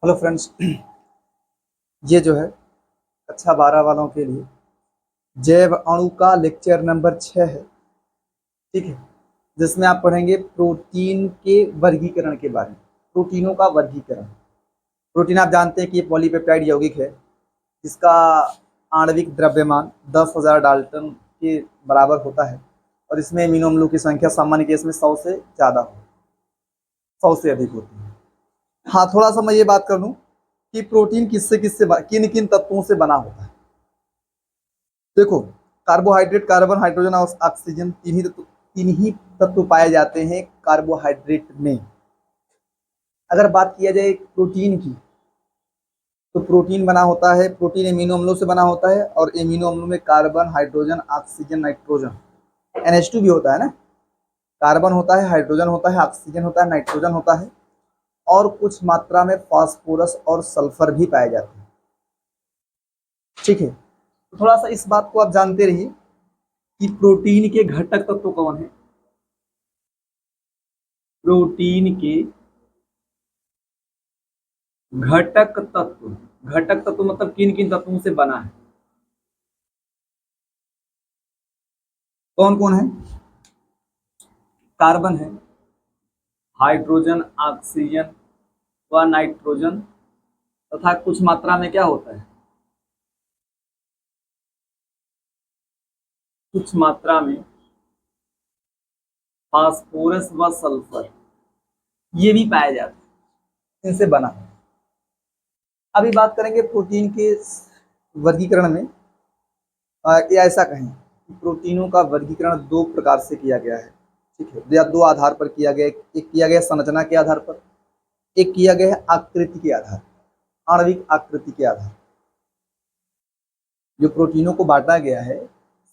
Hello friends. ये जो है कक्षा 12 वालों के लिए जैव अणु का लेक्चर नंबर 6 है। ठीक है, जिसमें आप पढ़ेंगे प्रोटीन के वर्गीकरण के बारे में। प्रोटीनों का वर्गीकरण। प्रोटीन आप जानते हैं कि ये पॉलीपेप्टाइड यौगिक है जिसका आणविक द्रव्यमान 10,000 डाल्टन के बराबर होता है और इसमें अमीनो अम्लों की संख्या सामान्य केस में 100 से ज़्यादा हो, 100 से अधिक होती है। हाँ, थोड़ा सा मैं ये बात कर लूँ कि प्रोटीन किन किन तत्वों से बना होता है। देखो, कार्बोहाइड्रेट, कार्बन, हाइड्रोजन और ऑक्सीजन तीन ही तत्व पाए जाते हैं कार्बोहाइड्रेट में। अगर बात किया जाए प्रोटीन की, तो प्रोटीन बना होता है, प्रोटीन एमिनो अम्लों से बना होता है और एमिनो अम्लों में carbon, hydrogen, oxygen, nitrogen, NH2 भी होता है ना। कार्बन होता है, हाइड्रोजन होता है, ऑक्सीजन होता है, नाइट्रोजन होता है और कुछ मात्रा में फास्फोरस और सल्फर भी पाए जाते हैं। ठीक है, तो थोड़ा सा इस बात को आप जानते रहिए कि प्रोटीन के घटक तत्व कौन है। प्रोटीन के घटक तत्व मतलब किन किन तत्वों से बना है, कौन कौन है। कार्बन है, हाइड्रोजन, ऑक्सीजन व नाइट्रोजन तथा कुछ मात्रा में क्या होता है, कुछ मात्रा में फास्फोरस व सल्फर, ये भी पाए जाते हैं, इनसे बना है। अभी बात करेंगे प्रोटीन के वर्गीकरण में। या ऐसा कहें कि प्रोटीनों का वर्गीकरण दो प्रकार से किया गया है। ठीक है, या दो आधार पर किया गया। एक किया गया संरचना के आधार पर, एक किया गया है आकृति के आधार, आणविक आकृति के आधार। जो प्रोटीनों को बांटा गया है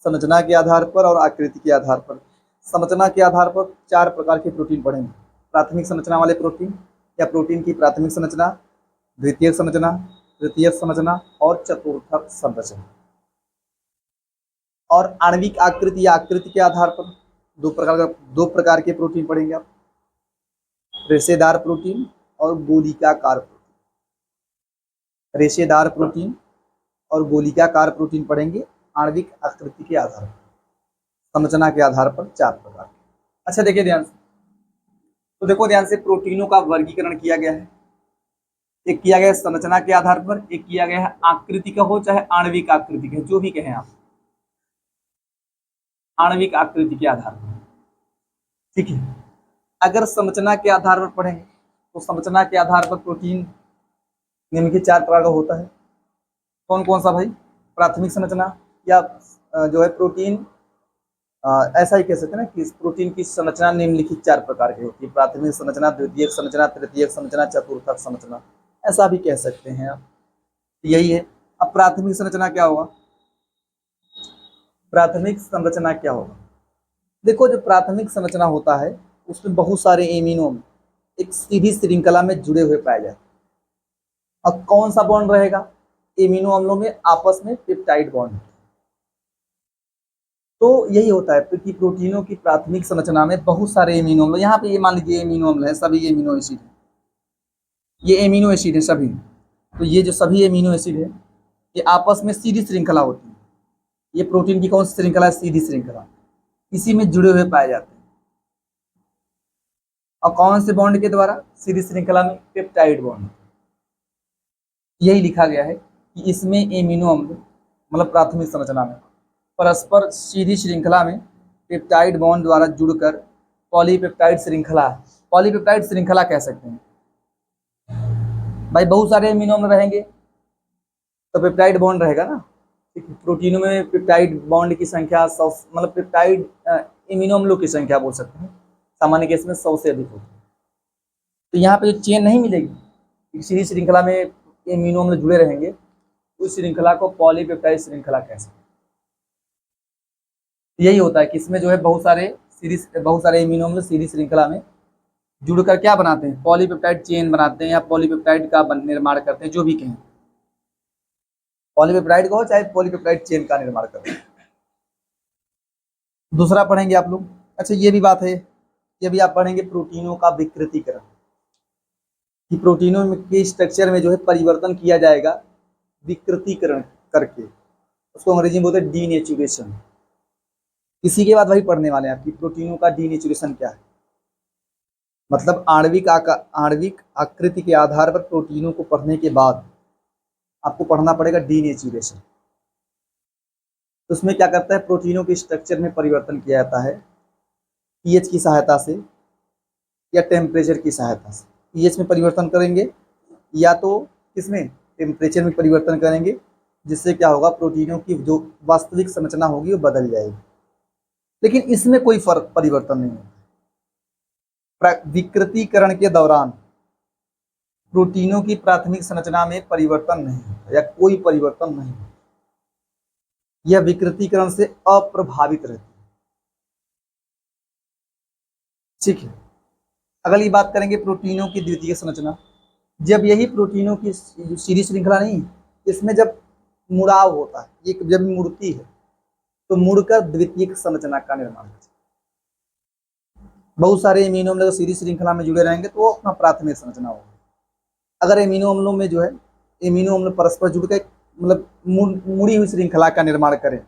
संरचना के आधार पर और आकृति के आधार पर। संरचना के आधार पर चार प्रकार के प्रोटीन पढ़ेंगे। प्राथमिक संरचना वाले प्रोटीन या प्रोटीन की प्राथमिक संरचना, द्वितीयक संरचना, तृतीयक संरचना और चतुर्थक संरचना। और आणविक आकृति या आकृति के आधार पर दो प्रकार के प्रोटीन पढ़ेंगे आप, रेशेदार प्रोटीन और गोलिकाकार प्रोटीन। रेशेदार प्रोटीन और गोलिकाकार प्रोटीन पढ़ेंगे आणविक आकृति के आधार पर, संरचना के आधार पर चार प्रकार। अच्छा देखिए ध्यान से, तो देखो ध्यान से, प्रोटीनों का वर्गीकरण किया गया है। एक किया गया है संरचना के आधार पर, एक किया गया है आकृति का हो चाहे आणविक आकृति का, जो भी कहें आप, आणविक आकृति के आधार पर। ठीक है, अगर संरचना के आधार पर पढ़ेंगे तो संरचना के आधार पर प्रोटीन निम्नलिखित चार प्रकार का होता है। कौन कौन सा भाई, प्राथमिक संरचना या जो है प्रोटीन, ऐसा ही कह सकते हैं ना कि प्रोटीन की संरचना निम्नलिखित चार प्रकार की होती है। प्राथमिक संरचना, द्वितीयक संरचना, तृतीयक संरचना, चतुर्थक संरचना, ऐसा भी कह सकते हैं आप। यही है। अब प्राथमिक संरचना क्या होगा, प्राथमिक संरचना क्या होगा। देखो, जो प्राथमिक संरचना होता है उसमें बहुत सारे एमिनो एक सीधी श्रृंखला में जुड़े हुए पाए जाते हैं। अब कौन सा बॉन्ड रहेगा, एमिनो अम्लों में आपस में पेप्टाइड बॉन्ड। तो यही होता है कि प्रोटीनों की प्राथमिक संरचना में बहुत सारे एमिनो अम्ल, यहाँ पे ये मान लीजिए एमिनो अम्ल है, सभी एमिनो एसिड है, ये एमिनो एसिड है सभी। तो ये जो सभी एमिनो एसिड है ये आपस में सीधी श्रृंखला होती है। ये प्रोटीन की कौन सी श्रृंखला है, सीधी श्रृंखला, इसी में जुड़े हुए पाए जाते हैं। और कौन से बॉन्ड के द्वारा, सीधी श्रृंखला में पेप्टाइड बॉन्ड। यही लिखा गया है कि इसमें एमिनो अम्ल मतलब प्राथमिक संरचना में परस्पर सीधी श्रृंखला में पेप्टाइड बॉन्ड द्वारा जुड़कर पॉलीपेप्टाइड श्रृंखला, पॉलीपेप्टाइड श्रृंखला कह सकते हैं। भाई बहुत सारे एमिनो अम्ल रहेंगे तो पेप्टाइड बॉन्ड रहेगा ना। प्रोटीनों में पेप्टाइड बॉन्ड की संख्या 100, मतलब पेप्टाइड एमिनो अम्लों की संख्या बोल सकते हैं, सामान्य केस में 100 से अधिक होती है। तो यहाँ पे जो चेन नहीं मिलेगी, सीधी श्रृंखला में एमिनो अम्ल जुड़े रहेंगे, उस श्रृंखला को पॉलीपेप्टाइड श्रृंखला कह सकते हैं। यही होता है कि इसमें जो है बहुत सारे एमिनो अम्ल सीधी श्रृंखला में जुड़कर क्या बनाते हैं, पॉलीपेप्टाइड चेन बनाते हैं या पॉलीपेप्टाइड का निर्माण करते हैं, जो भी कहें, पॉलीपेप्टाइड का हो चाहे पॉलीपेप्टाइड चेन का निर्माण करते हैं। दूसरा पढ़ेंगे आप लोग। अच्छा ये भी बात है, ये भी आप पढ़ेंगे प्रोटीनों का विकृतीकरण। कि प्रोटीनों के स्ट्रक्चर में जो है परिवर्तन किया जाएगा विकृतीकरण करके, उसको अंग्रेजी में बोलते हैं डीनेचुरेशन। इसी के बाद वही पढ़ने वाले हैं आपकी प्रोटीनों का डीनेचुरेशन क्या है। मतलब आणविक आकृति के आधार पर प्रोटीनों को पढ़ने के बाद आपको पढ़ना पड़ेगा डीनेचुरेशन। तो उसमें क्या करता है, प्रोटीनों के स्ट्रक्चर में परिवर्तन किया जाता है पीएच की सहायता से या टेम्परेचर की सहायता से। पीएच में परिवर्तन करेंगे या तो किसमें, टेम्परेचर में परिवर्तन करेंगे, जिससे क्या होगा, प्रोटीनों की जो वास्तविक संरचना होगी वो बदल जाएगी। लेकिन इसमें कोई फर्क परिवर्तन नहीं होता। विकृतीकरण के दौरान प्रोटीनों की प्राथमिक संरचना में परिवर्तन नहीं होता या कोई परिवर्तन नहीं होता, यह विकृतीकरण से अप्रभावित रहती है। ठीक है, अगली बात करेंगे प्रोटीनों की द्वितीयक संरचना। जब यही प्रोटीनों की सीधी श्रृंखला नहीं, इसमें जब मुड़ाव होता है, ये जब मुड़ती है तो मुड़कर द्वितीयक संरचना का निर्माण होता है। बहुत सारे एमिनो अम्ल सीधी श्रृंखला में जुड़े रहेंगे तो वो अपना प्राथमिक संरचना होगा। अगर एमिनो अम्लों में जो है एमिनो अम्ल परस्पर जुड़ के मतलब मुड़ी हुई श्रृंखला का निर्माण करें,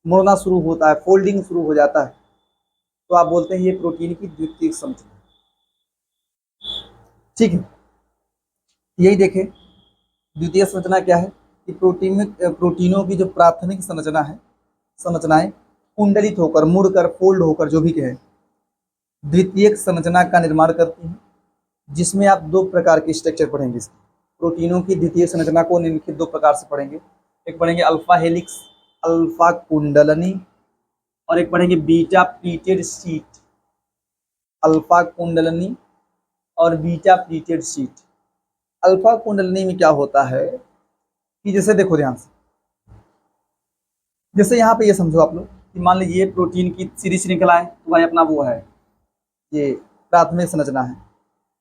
मुड़ना शुरू होता है, फोल्डिंग शुरू हो जाता है, तो आप बोलते हैं ये प्रोटीन की द्वितीयक संरचना। ठीक है, यही देखें द्वितीय संरचना क्या है कि प्रोटीनों की जो प्राथमिक संरचना है, संरचनाएं कुंडलित होकर, मुड़कर, फोल्ड होकर, जो भी कहें, द्वितीयक संरचना का निर्माण करती हैं, जिसमें आप दो प्रकार के स्ट्रक्चर पढ़ेंगे। प्रोटीनों की द्वितीय संरचना को निम्नलिखित दो प्रकार से पढ़ेंगे। एक पढ़ेंगे अल्फा हेलिक्स, अल्फा कुंडलनी, और एक पढ़ेंगे बीटा प्लीटेड शीट। अल्फा कुंडलनी और बीटा प्लीटेड शीट। अल्फा कुंडलनी में क्या होता है कि जैसे देखो ध्यान से, जैसे यहाँ पे ये समझो आप लोग कि मान लीजिए प्रोटीन की सीधी श्रृंखला है, तो भाई अपना वो है ये प्राथमिक संरचना है।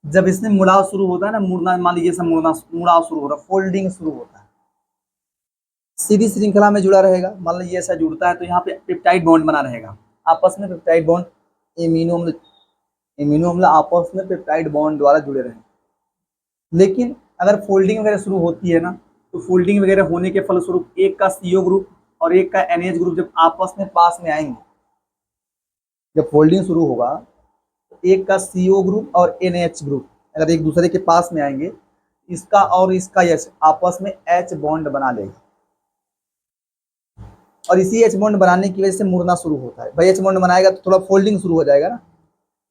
जब इसमें मुड़ाव शुरू होता है ना, मुड़ना, मान लीजिए सब मुड़ाव शुरू हो रहा है, फोल्डिंग शुरू होता है, सीधी श्रृंखला में जुड़ा रहेगा। मान लीजिए ऐसा जुड़ता है तो यहाँ पे पेप्टाइड बॉन्ड बना रहेगा आपस में, पेप्टाइड बॉन्ड, एमिनो अम्ल आपस में पेप्टाइड बॉन्ड द्वारा जुड़े रहेंगे। लेकिन अगर फोल्डिंग वगैरह शुरू होती है ना, तो फोल्डिंग वगैरह होने के फलस्वरूप एक का CO ग्रुप और एक का NH ग्रुप जब आपस में पास में आएंगे, जब फोल्डिंग शुरू होगा तो एक का CO ग्रुप और NH ग्रुप अगर एक दूसरे के पास में आएंगे, इसका और इसका H आपस में H बॉन्ड बना लेगा, और इसी H बॉन्ड बनाने की वजह से मुड़ना शुरू होता है। भाई H बॉन्ड बनाएगा तो थोड़ा फोल्डिंग शुरू हो जाएगा ना,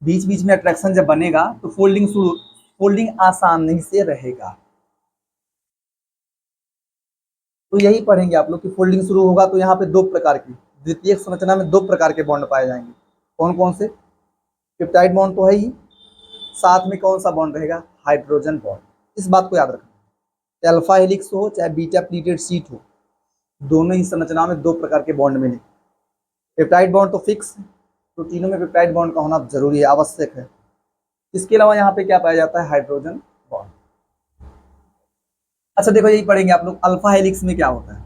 बीच बीच में अट्रैक्शन जब बनेगा तो फोल्डिंग आसानी से रहेगा। तो यही पढ़ेंगे आप लोग कि फोल्डिंग शुरू होगा तो यहाँ पे दो प्रकार की द्वितीयक संरचना में दो प्रकार के बॉन्ड पाए जाएंगे। कौन कौन से? पेप्टाइड बॉन्ड तो है ही, साथ में कौन सा बॉन्ड रहेगा? Hydrogen bond. इस बात को याद रखना, चाहे अल्फा हेलिक्स हो चाहे बीटा प्लीटेड शीट हो, दोनों ही संरचना में दो प्रकार के बॉन्ड मिले। पेप्टाइड बॉन्ड तो फिक्स, प्रोटीनों में पेप्टाइड बॉन्ड का होना जरूरी है, आवश्यक है। इसके अलावा यहाँ पे क्या पाया जाता है? Hydrogen bond. अच्छा देखो, यही पढ़ेंगे आप लोग अल्फा हेलिक्स में क्या होता है।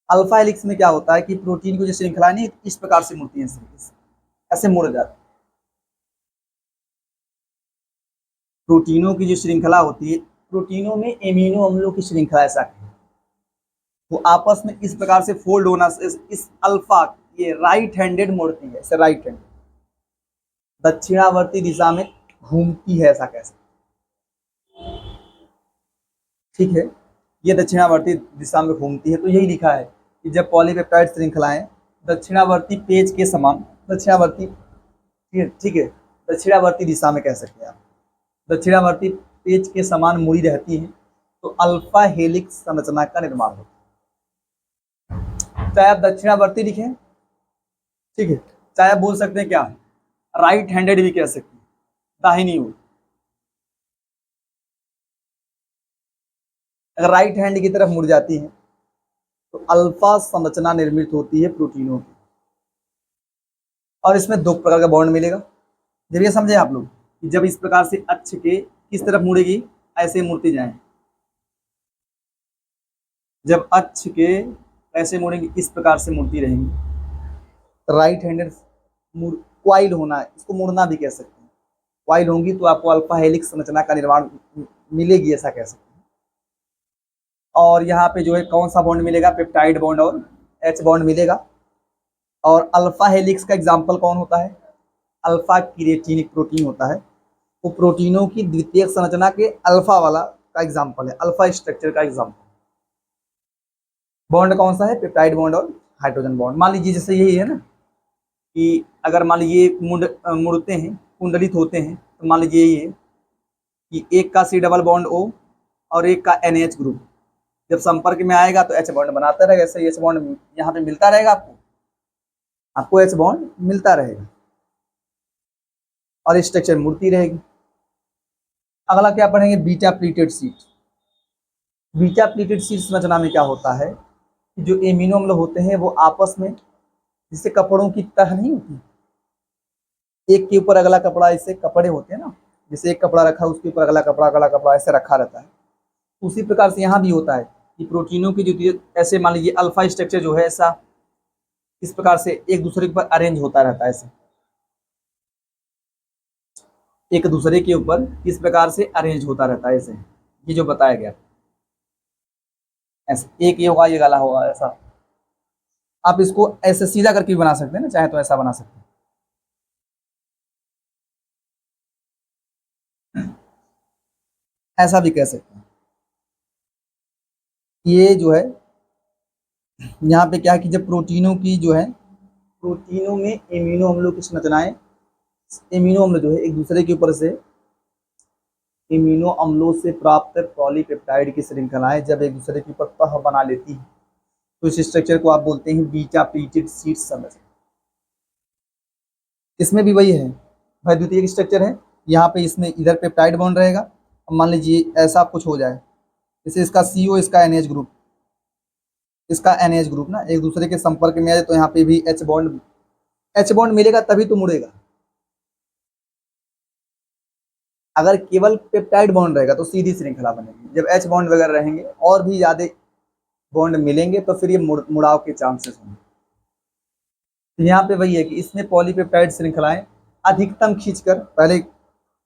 अल्फा हेलिक्स में क्या होता है कि प्रोटीन की जो श्रृंखला नहीं इस प्रकार से मुड़ती है, ऐसे मुड़ जाती है। प्रोटीनों की जो श्रृंखला होती है, प्रोटीनों में एमिनो अम्लों की श्रृंखला ऐसा है, वो आपस में इस प्रकार से फोल्ड होना, इस अल्फा ये राइट हैंडेड मुड़ती है, ऐसे राइट हैंडेड दक्षिणावर्ती दिशा में घूमती है, ऐसा कैसे? ठीक है, ये दक्षिणावर्ती दिशा में घूमती है। तो यही लिखा है कि जब पॉलीपेप्टाइड श्रृंखलाएं दक्षिणावर्ती पेज के समान, दक्षिणावर्ती, ठीक है, दक्षिणावर्ती दिशा में कह सकते हैं आप, दक्षिणावर्ती पेज के समान मुड़ी रहती है, तो अल्फा हेलिक्स संरचना का निर्माण होता है। चाहे आप दक्षिणावर्ती लिखें, ठीक है, चाहे आप बोल सकते हैं क्या, राइट हैंडेड भी कह सकते हैं, दाहिनी ओर। अगर राइट हैंड की तरफ मुड़ जाती है तो अल्फा संरचना निर्मित होती है प्रोटीनों की, और इसमें दो प्रकार का बॉन्ड मिलेगा। जब ये समझे आप लोग कि जब इस प्रकार से अक्ष के किस तरफ मुड़ेगी, ऐसे मुड़ती जाए, जब अक्ष के ऐसे मुड़ेंगे इस प्रकार से मुड़ती रहेंगी। राइट हैंडेड क्वाइल होना, इसको मुड़ना भी कह सकते हैं, कॉइल होंगी तो आपको अल्फा हेलिक्स संरचना का निर्माण मिलेगी, ऐसा कह सकते हैं। और यहाँ पे जो है कौन सा बॉन्ड मिलेगा, पेप्टाइड बॉन्ड और एच बॉन्ड मिलेगा। और अल्फा हेलिक्स का एग्जाम्पल कौन होता है, अल्फा कीरेटिन एक प्रोटीन होता है, वो प्रोटीनों की द्वितीयक संरचना के अल्फा वाला का एग्जाम्पल है, अल्फा स्ट्रक्चर का एग्जाम्पल। बॉन्ड कौन सा है, पेप्टाइड बॉन्ड और हाइड्रोजन बॉन्ड। मान लीजिए जैसे यही है ना कि अगर मान लीजिए मुड़ते हैं, कुंडलित होते हैं, तो मान लीजिए यही है कि एक का सी डबल बॉन्ड ओ और एक का NH ग्रुप जब संपर्क में आएगा तो H बॉन्ड बनाता रहेगा, ऐसे H बॉन्ड यहाँ पे मिलता रहेगा, आपको H बॉन्ड मिलता रहेगा और स्ट्रक्चर मुड़ती रहेगी। अगला क्या पढ़ेंगे, beta pleated sheet. Beta pleated sheet संरचना में क्या होता है कि जो एमिनो अम्ल होते हैं वो आपस में, जिससे कपड़ों की तह नहीं होती, एक के ऊपर अगला कपड़ा, इससे कपड़े होते हैं ना, जैसे एक कपड़ा रखा उसके ऊपर अगला कपड़ा ऐसे रखा रहता है, उसी प्रकार से यहाँ भी होता है कि प्रोटीनों की जो ऐसे मान लीजिए अल्फा स्ट्रक्चर जो है ऐसा इस प्रकार से एक दूसरे के ऊपर अरेंज होता रहता है, ऐसे एक दूसरे के ऊपर इस प्रकार से अरेंज होता रहता है, ऐसे ये जो बताया गया, ऐसे एक ये होगा ये गला होगा ऐसा। आप इसको ऐसे सीधा करके भी बना सकते हैं ना, चाहे तो ऐसा बना सकते हैं, ऐसा भी कह सकते हैं। ये जो है यहाँ पे क्या है कि जब प्रोटीनों की जो है, प्रोटीनों में एमिनो अम्लों की संरचनाएं, एमिनो अम्ल जो है एक दूसरे के ऊपर से एमिनो अम्लों से प्राप्त पॉलीपेप्टाइड की श्रृंखलाएं जब एक दूसरे के ऊपर तह बना लेती है तो इस स्ट्रक्चर को आप बोलते हैं बीटा प्लीटेड शीट संरचना। इसमें भी वही है, भाई द्वितीयक स्ट्रक्चर है, यहाँ पे इसमें इधर पेप्टाइड बॉन्ड रहेगा। अब मान लीजिए ऐसा कुछ हो जाए, जैसे इसका CO इसका NH ग्रुप, इसका NH ग्रुप ना एक दूसरे के संपर्क में आ जाए तो यहाँ पे भी H बॉन्ड मिलेगा तभी तो मुड़ेगा। अगर केवल पेप्टाइड बॉन्ड रहेगा तो सीधी श्रृंखला बनेगी, जब H बॉन्ड वगैरह रहेंगे और भी ज्यादा बॉन्ड मिलेंगे तो फिर ये मुड़ाव के चांसेस होंगे। तो यहाँ पे वही है कि इसमें पॉलीपेप्टाइड श्रृंखलाएं अधिकतम खींचकर, पहले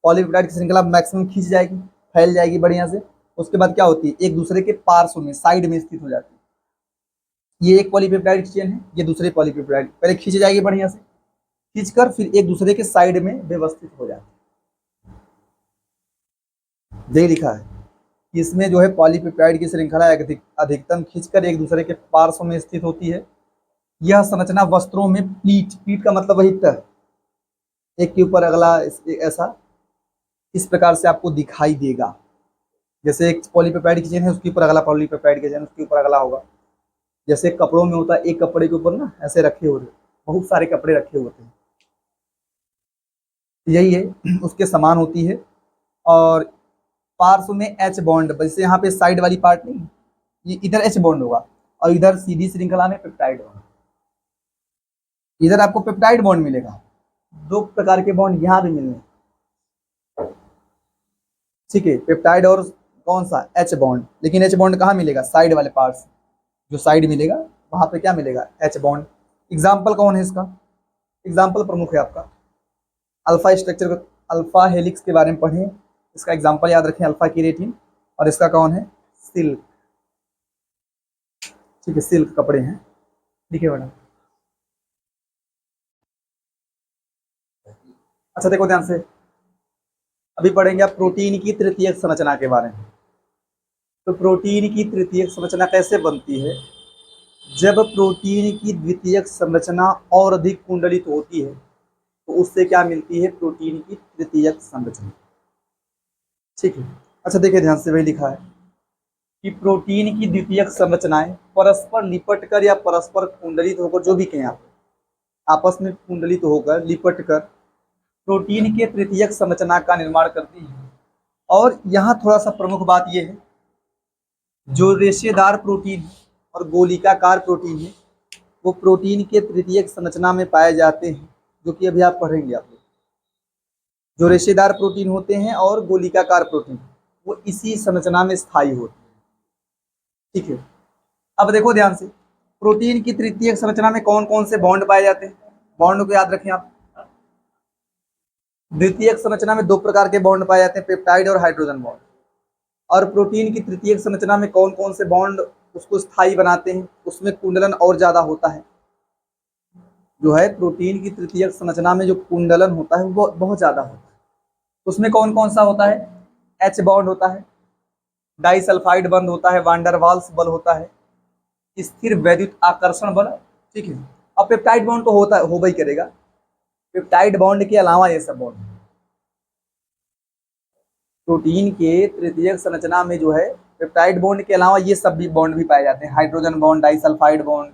पॉलीपेप्टाइड की श्रृंखला मैक्सिमम खींच जाएगी, फैल जाएगी बढ़िया से, उसके बाद क्या होती है एक दूसरे के पार्श्व में साइड में स्थित हो जाती है। ये एक पॉलीपेप्टाइड चेन है, ये दूसरे पॉलीपेप्टाइड, पहले खींच जाएगी बढ़िया से, खींचकर फिर एक दूसरे के साइड में व्यवस्थित हो जाती है। यही लिखा है कि इसमें जो है पॉलीपेप्टाइड की श्रृंखला अधिकतम खींचकर एक दूसरे के पार्श्व में स्थित होती है। यह संरचना वस्त्रों में पीठ का मतलब वही तह, एक के ऊपर अगला ऐसा इस प्रकार से आपको दिखाई देगा। जैसे एक पॉलीपेप्टाइड की चेन है उसके ऊपर अगला पॉलीपेप्टाइड की चेन उसके ऊपर अगला होगा, जैसे कपड़ों में होता है एक कपड़े के ऊपर ना ऐसे रखे होते, बहुत सारे कपड़े रखे होते हैं, यही है उसके समान होती है। और पार्श्व में H बॉन्ड, जैसे यहाँ पे साइड वाली पार्ट नहीं, ये इधर H बॉन्ड होगा और इधर सीधी श्रृंखला में पेप्टाइड बॉन्ड, इधर आपको पेप्टाइड बॉन्ड मिलेगा। दो प्रकार के बॉन्ड यहाँ भी मिलने, ठीक है, पेप्टाइड और कौन सा H बॉन्ड, लेकिन H बॉन्ड कहाँ मिलेगा, साइड वाले पार्ट, जो साइड मिलेगा वहां पे क्या मिलेगा, H बॉन्ड। एग्जाम्पल कौन है इसका, एग्जाम्पल प्रमुख है आपका अल्फा स्ट्रक्चर, अल्फा हेलिक्स के बारे में पढ़ें, इसका एग्जाम्पल याद रखें अल्फा कीरेटिन, और इसका कौन है सिल्क, ठीक है, सिल्क कपड़े हैं, ठीक है मैडम। अच्छा देखो ध्यान से, अभी पढ़ेंगे आप प्रोटीन की तृतीयक संरचना के बारे में। तो प्रोटीन की तृतीयक संरचना कैसे बनती है, जब प्रोटीन की द्वितीयक संरचना और अधिक कुंडलित होती है तो उससे क्या मिलती है, प्रोटीन की तृतीयक संरचना, ठीक है। अच्छा देखिए ध्यान से, वही लिखा है कि प्रोटीन की द्वितीयक संरचनाएं परस्पर लिपट कर या परस्पर कुंडलित होकर, जो भी कहें आप, आपस में कुंडलित होकर लिपट कर प्रोटीन के तृतीयक संरचना का निर्माण करती है। और यहाँ थोड़ा सा प्रमुख बात यह है, जो रेशेदार प्रोटीन और गोलिकाकार प्रोटीन है वो प्रोटीन के तृतीयक संरचना में पाए जाते हैं, जो कि अभी आप पढ़ेंगे आप लोग। जो रेशेदार प्रोटीन होते हैं और गोलिकाकार प्रोटीन वो इसी संरचना में स्थायी होते हैं, ठीक है। अब देखो ध्यान से, प्रोटीन की तृतीयक संरचना में कौन कौन से बॉन्ड पाए जाते हैं, बॉन्ड को याद रखें आप, द्वितीयक संरचना में दो प्रकार के बॉन्ड पाए जाते हैं, पेप्टाइड और हाइड्रोजन बॉन्ड। और प्रोटीन की तृतीयक संरचना में कौन कौन से बॉन्ड उसको स्थायी बनाते हैं, उसमें कुंडलन और ज्यादा होता है। जो है प्रोटीन की तृतीयक संरचना में जो कुंडलन होता है वो बहुत ज्यादा होता है। उसमें कौन कौन सा होता है, एच बॉन्ड होता है, डाइसल्फाइड बंध होता है, वांडरवाल्स बल होता है, स्थिर वैद्युत आकर्षण बल, ठीक है। अब पेप्टाइड बॉन्ड तो होता हो ही करेगा, पेप्टाइड बॉन्ड के अलावा ये सब बॉन्ड प्रोटीन के तृतीयक संरचना में जो है पेप्टाइड बॉन्ड के अलावा ये सब भी बॉन्ड भी पाए जाते हैं, हाइड्रोजन बॉन्ड, डाइसल्फाइड बॉन्ड,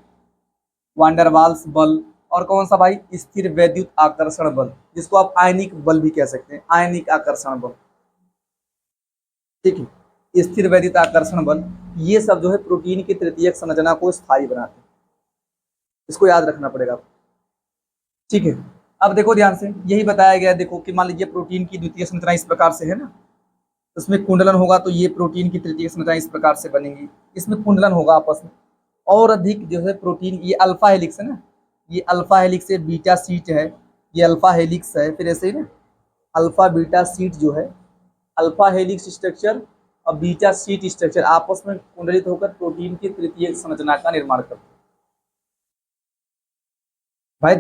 वांडरवाल्स बल, और कौन सा भाई, स्थिर वैद्युत आकर्षण बल, जिसको आप आयनिक बल भी कह सकते हैं, आयनिक आकर्षण बल, ठीक है। स्थिर वैद्युत आकर्षण बल, ये सब जो है प्रोटीन की तृतीयक संरचना को स्थायी बनाते हैं, इसको याद रखना पड़ेगा, ठीक है। अब देखो ध्यान से, यही बताया गया, देखो कि मान लीजिए प्रोटीन की द्वितीय संरचना इस प्रकार से है ना, इसमें कुंडलन होगा तो ये प्रोटीन की तृतीय संरचना इस प्रकार से बनेगी, इसमें कुंडलन होगा आपस में, और अधिक जो है प्रोटीन, ये अल्फा हेलिक्स है ना, ये अल्फा हेलिक्स है, बीटा सीट है, ये अल्फा हेलिक्स है, फिर ऐसे ही ना अल्फा बीटा सीट जो है, अल्फा हेलिक्स स्ट्रक्चर और बीटा सीट स्ट्रक्चर आपस में कुंडलित होकर प्रोटीन की तृतीय संरचना का निर्माण करते हैं। भाई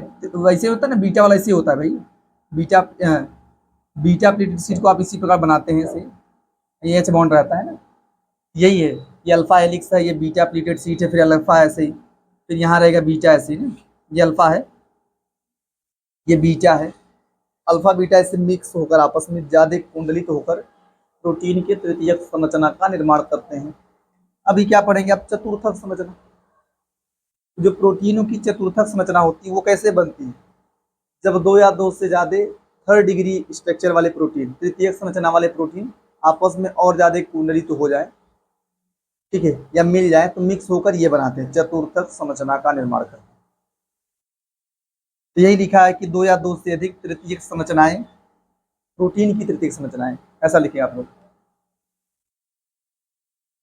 वैसे होता है ना, बीटा वाला ऐसे होता है भाई, बीटा बीटा प्लेटेड सीट को आप इसी प्रकार बनाते हैं, ऐसे ये एच बॉन्ड रहता है ना, यही है, ये अल्फा हेलिक्स है, ये बीटा प्लेटेड सीट है, फिर अल्फा ऐसे ही, फिर यहाँ रहेगा बीटा ऐसे ही ना, ये अल्फा है, ये बीटा है, अल्फा बीटा ऐसे मिक्स होकर आपस में ज्यादा कुंडलित होकर प्रोटीन के तृतीयक संरचना का निर्माण करते हैं। अभी क्या पढ़ेंगे आप, चतुर्थक संरचना। जो प्रोटीनों की चतुर्थक संरचना होती है वो कैसे बनती है, जब दो या दो से ज्यादा थर्ड डिग्री स्ट्रक्चर वाले प्रोटीन, तृतीयक संरचना वाले प्रोटीन आपस में और ज्यादा कुंडलित हो जाए, ठीक है, या मिल जाए तो मिक्स होकर ये बनाते हैं, चतुर्थक संरचना का निर्माण करते हैं। तो यही लिखा है कि दो या दो से अधिक तृतीयक संरचनाएं, प्रोटीन की तृतीयक संरचनाएं, ऐसा लिखे आप लोग,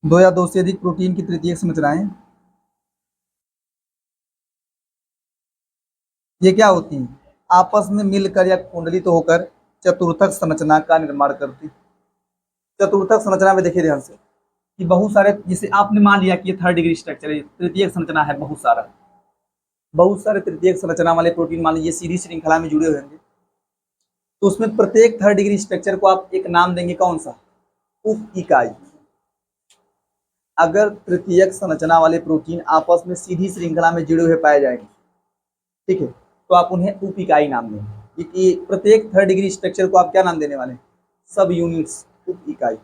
दो या दो से अधिक प्रोटीन की तृतीयक संरचनाएं, ये क्या होती हैं, आपस में मिलकर या कुंडलित तो होकर चतुर्थक संरचना का निर्माण करती। चतुर्थक संरचना में देखिए ध्यान से कि बहुत सारे, जैसे आपने मान लिया कि ये थर्ड डिग्री स्ट्रक्चर है, तृतीयक संरचना है, बहुत सारे तृतीयक संरचना वाले प्रोटीन मान लीजिए सीधी श्रृंखला में जुड़े हुए होंगे, तो उसमें प्रत्येक थर्ड डिग्री स्ट्रक्चर को आप एक नाम देंगे, कौन सा, उप इकाई। अगर तृतीयक संरचना वाले प्रोटीन आपस में सीधी श्रृंखला में जुड़े हुए पाए जाएंगे, ठीक है, तो आप उन्हें उप इकाई नाम देंगे, कि प्रत्येक थर्ड डिग्री स्ट्रक्चर को आप क्या नाम देने वाले, सब यूनिट्स, उप इकाई।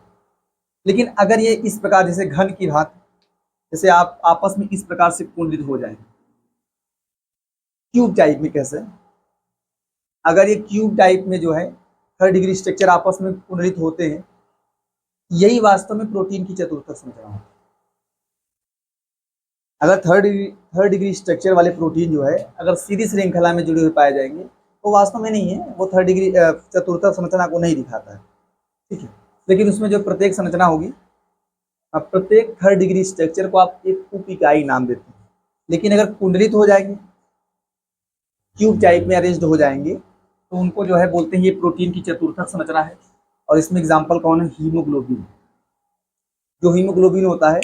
लेकिन अगर ये इस प्रकार जैसे घन की भात, जैसे आप आपस में इस प्रकार से कुंडलित हो जाए, क्यूब टाइप में, कैसे, अगर ये क्यूब टाइप में जो है थर्ड डिग्री स्ट्रक्चर आपस में कुंडलित होते हैं, यही वास्तव में प्रोटीन की चतुर्थक संरचना है। अगर थर्ड डिग्री स्ट्रक्चर वाले प्रोटीन जो है अगर सीधी श्रृंखला में जुड़े हुए पाए जाएंगे तो वास्तव में नहीं है, वो थर्ड डिग्री चतुर्थक संरचना को नहीं दिखाता है, ठीक है। लेकिन उसमें जो प्रत्येक संरचना होगी, अब प्रत्येक थर्ड डिग्री स्ट्रक्चर को आप एक उप इकाई नाम देते हैं। लेकिन अगर कुंडलित हो जाएंगे, क्यूब टाइप में अरेंज्ड हो जाएंगे, तो उनको जो है बोलते हैं ये प्रोटीन की चतुर्थक संरचना है। और इसमें एग्जाम्पल कौन है, हीमोग्लोबिन। जो हीमोग्लोबिन होता है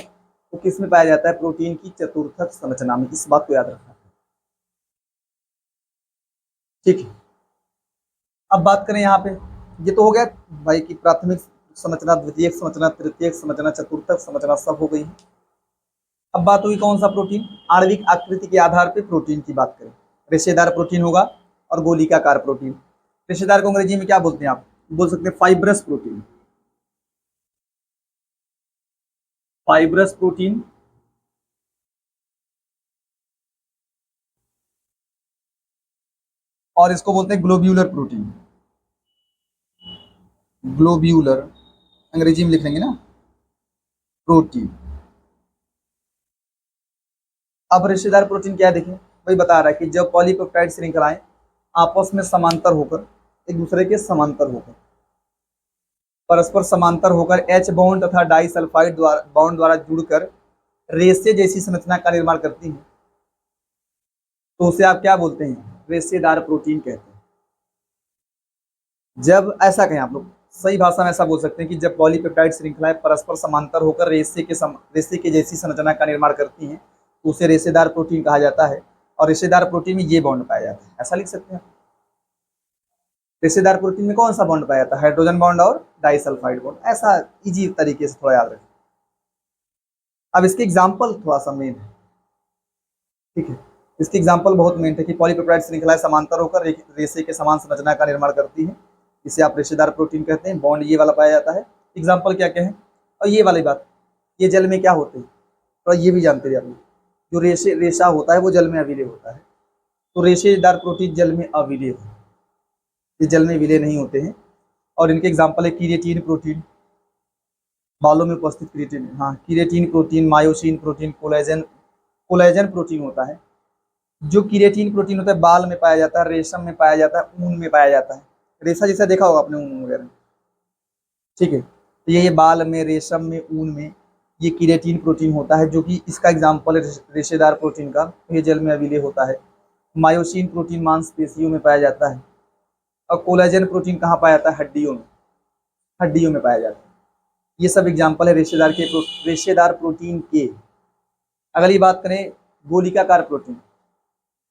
वो किस में पाया जाता है, प्रोटीन की चतुर्थक संरचना में, इस बात को याद रखना, ठीक है। अब बात करें यहाँ पे, ये तो हो गया भाई की प्राथमिक संरचना, द्वितीयक संरचना, तृतीयक संरचना, चतुर्थक संरचना सब हो गई। अब बात हुई कौन सा प्रोटीन, आणविक आकृति के आधार पर प्रोटीन की बात करें, रेशेदार प्रोटीन होगा और गोलिकाकार प्रोटीन। रेशेदार को अंग्रेजी में क्या बोलते हैं, आप बोल सकते हैं फाइब्रस प्रोटीन, फाइब्रस प्रोटीन। और इसको बोलते हैं ग्लोब्यूलर प्रोटीन, ग्लोब्यूलर अंग्रेजी में लिख लेंगे ना, प्रोटीन। अब रिश्तेदार प्रोटीन क्या है, देखिए वही बता रहा है कि जब पॉलीपेप्टाइड श्रृंखलाएं आपस में समांतर होकर, एक दूसरे के समांतर होकर, परस्पर समांतर होकर एच बॉन्ड तथा डाई सल्फाइड बॉन्ड द्वारा जुड़कर रेशे जैसी संरचना का निर्माण करती हैं, तो उसे आप क्या बोलते हैं, रेशेदार प्रोटीन कहते हैं। जब ऐसा कहें आप लोग, सही भाषा में ऐसा बोल सकते हैं कि जब पॉलीपेप्टाइड श्रृंखलाएं परस्पर समांतर होकर रेशे के जैसी संरचना का निर्माण करती हैं तो उसे रेशेदार प्रोटीन कहा जाता है। और रेशेदार प्रोटीन में ये बॉन्ड पाया जाता है, ऐसा लिख सकते हैं। रेशेदार प्रोटीन में कौन सा बॉन्ड पाया जाता है? हाइड्रोजन बॉन्ड और डाइसल्फाइड बॉन्ड। ऐसा इजी तरीके से थोड़ा याद रखें। अब इसके एग्जाम्पल थोड़ा सा मेन है, ठीक है। इसकी एग्जाम्पल बहुत मेन है कि पॉलीपेप्टाइड श्रृंखलाएं समांतर होकर रेशे के समान संरचना का निर्माण करती है, इसे आप रेशेदार प्रोटीन कहते हैं। बॉन्ड ये वाला पाया जाता है। एग्जाम्पल क्या क्या है? और ये वाली बात, ये जल में क्या होते हैं, तो ये भी जानते हैं आप लोग। जो रेशा होता है वो जल में अविलेय होता है, तो रेशेदार प्रोटीन जल में अविलेय है, ये जल में विलय नहीं होते हैं। और इनके एग्जाम्पल है क्रिएटिन प्रोटीन, बालों में उपस्थित क्रिएटिन, हाँ creatine protein, myosin protein, collagen protein होता है। जो क्रिएटिन प्रोटीन होता है बाल में पाया जाता है, रेशम में पाया जाता है, ऊन में पाया जाता है। रेशा जैसा देखा होगा आपने, ऊन वगैरह, ठीक है। तो ये बाल में, रेशम में, ऊन में ये क्रिएटिन प्रोटीन होता है, जो कि इसका एग्जाम्पल है रेशेदार प्रोटीन का, ये जल में अविलेय होता है। मायोसिन प्रोटीन मांसपेशियों में पाया जाता है। और कोलेजन प्रोटीन कहाँ पाया जाता है? हड्डियों में, हड्डियों में पाया जाता है। ये सब एग्जाम्पल है रेशेदार प्रोटीन के। अगली बात करें गोलिकाकार प्रोटीन।